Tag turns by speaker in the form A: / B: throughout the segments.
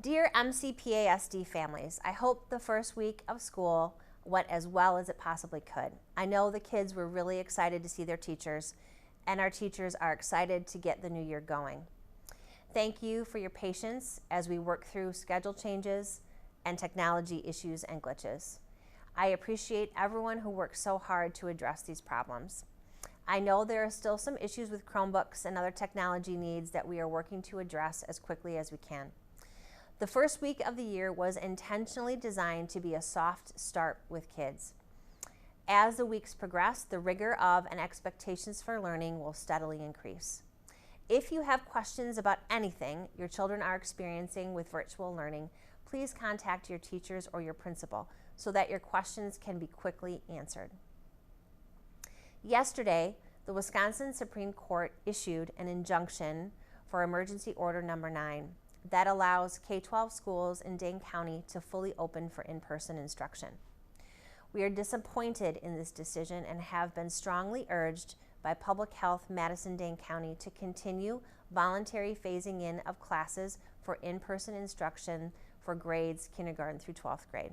A: Dear MCPASD families, I hope the first week of school went as well as it possibly could. I know the kids were really excited to see their teachers, and our teachers are excited to get the new year going. Thank you for your patience as we work through schedule changes and technology issues and glitches. I appreciate everyone who worked so hard to address these problems. I know there are still some issues with Chromebooks and other technology needs that we are working to address as quickly as we can. The first week of the year was intentionally designed to be a soft start with kids. As the weeks progress, the rigor of and expectations for learning will steadily increase. If you have questions about anything your children are experiencing with virtual learning, please contact your teachers or your principal so that your questions can be quickly answered. Yesterday, the Wisconsin Supreme Court issued an injunction for Emergency Order Number 9 that allows K-12 schools in Dane County to fully open for in-person instruction. We are disappointed in this decision and have been strongly urged by Public Health Madison-Dane County to continue voluntary phasing in of classes for in-person instruction for grades kindergarten through 12th grade.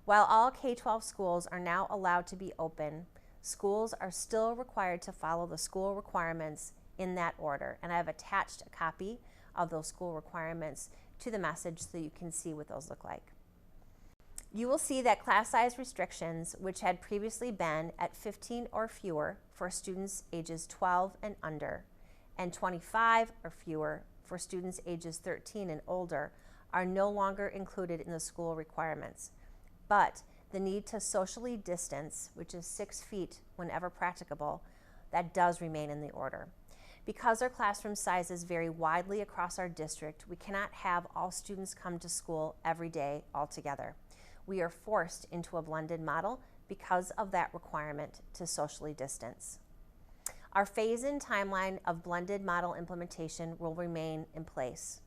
A: While all K-12 schools are now allowed to be open, schools are still required to follow the school requirements in that order, and I have attached a copy of those school requirements to the message so you can see what those look like. You will see that class size restrictions, which had previously been at 15 or fewer for students ages 12 and under, and 25 or fewer for students ages 13 and older, are no longer included in the school requirements. But the need to socially distance, which is 6 feet whenever practicable, that does remain in the order. Because our classroom sizes vary widely across our district, we cannot have all students come to school every day altogether. We are forced into a blended model because of that requirement to socially distance. Our phase-in timeline of blended model implementation will remain in place.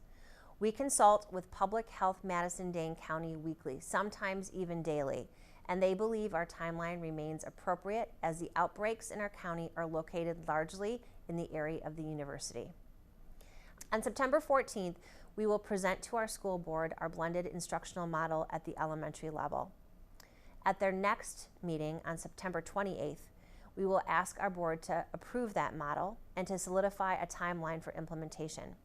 A: We consult with Public Health Madison-Dane County weekly, sometimes even daily, and they believe our timeline remains appropriate as the outbreaks in our county are located largely in the area of the university. On September 14th, we will present to our school board our blended instructional model at the elementary level. At their next meeting on September 28th, we will ask our board to approve that model and to solidify a timeline for implementation.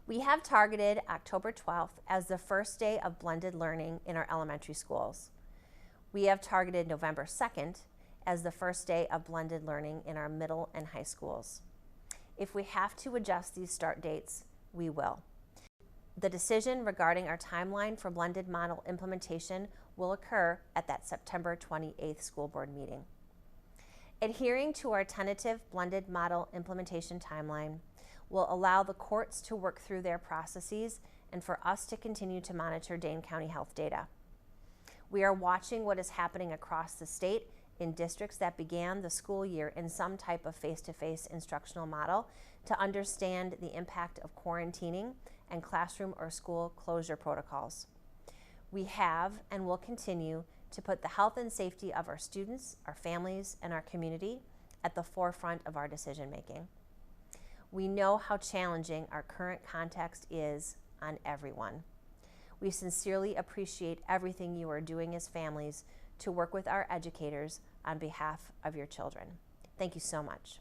A: We have targeted October 12th as the first day of blended learning in our elementary schools. We have targeted November 2nd as the first day of blended learning in our middle and high schools. If we have to adjust these start dates, we will. The decision regarding our timeline for blended model implementation will occur at that September 28th school board meeting. Adhering to our tentative blended model implementation timeline will allow the courts to work through their processes and for us to continue to monitor Dane County health data. We are watching what is happening across the state in districts that began the school year in some type of face-to-face instructional model to understand the impact of quarantining and classroom or school closure protocols. We have and will continue to put the health and safety of our students, our families, and our community at the forefront of our decision making. We know how challenging our current context is on everyone. We sincerely appreciate everything you are doing as families to work with our educators on behalf of your children. Thank you so much.